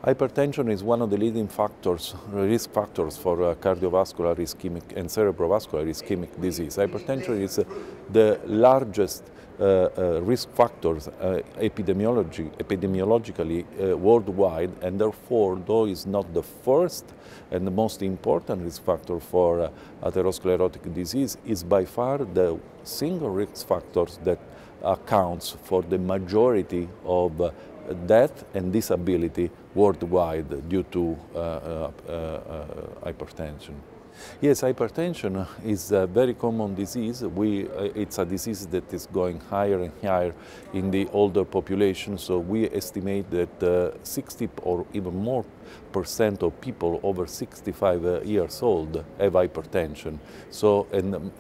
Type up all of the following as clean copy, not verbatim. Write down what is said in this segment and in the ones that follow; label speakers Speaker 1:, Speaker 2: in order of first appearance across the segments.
Speaker 1: Hypertension is one of the leading factors, risk factors for cardiovascular ischemic and cerebrovascular ischemic disease. Hypertension is the largest risk factors epidemiologically worldwide, and therefore, though is not the first and the most important risk factor for atherosclerotic disease, is by far the single risk factors that accounts for the majority of death and disability worldwide due to hypertension. Yes, hypertension is a very common disease. It's a disease that is going higher and higher in the older population, so we estimate that 60 or even more % of people over 65 years old have hypertension. So, and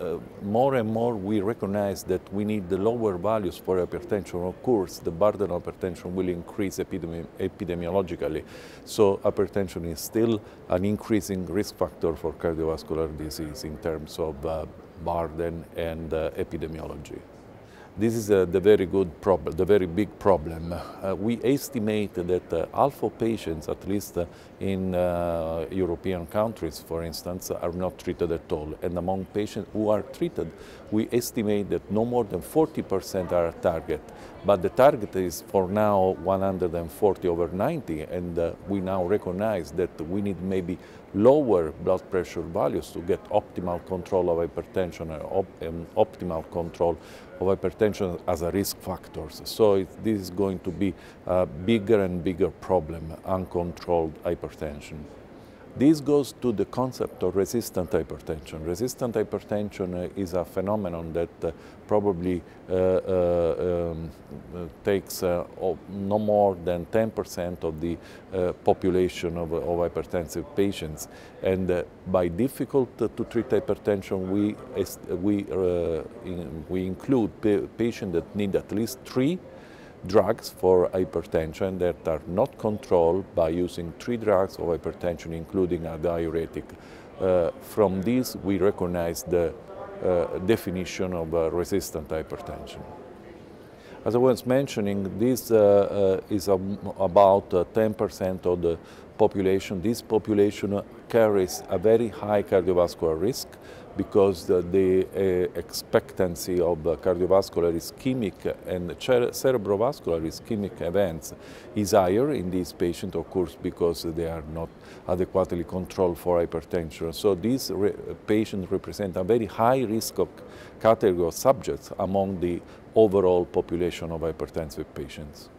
Speaker 1: more and more we recognize that we need the lower values for hypertension. Of course, the burden of hypertension will increase epidemiologically. So hypertension is still an increasing risk factor for cardiovascular disease in terms of burden and epidemiology. This is the very good problem, the very big problem. We estimate that half of patients, at least in European countries, for instance, are not treated at all. And among patients who are treated, we estimate that no more than 40% are at target. But the target is for now 140/90, and we now recognize that we need maybe lower blood pressure values to get optimal control of hypertension and optimal control of hypertension as a risk factor. So this is going to be a bigger and bigger problem, uncontrolled hypertension. This goes to the concept of resistant hypertension. Resistant hypertension is a phenomenon that probably takes no more than 10% of the population of hypertensive patients. And by difficult to treat hypertension, we include patients that need at least 3 drugs for hypertension that are not controlled by using 3 drugs of hypertension, including a diuretic. From this, we recognize the definition of resistant hypertension. As I was mentioning, this is about 10% of the population. This population carries a very high cardiovascular risk because the expectancy of cardiovascular ischemic and cerebrovascular ischemic events is higher in these patients, of course, because they are not adequately controlled for hypertension. So these patients represent a very high risk of category of subjects among the overall population of hypertensive patients.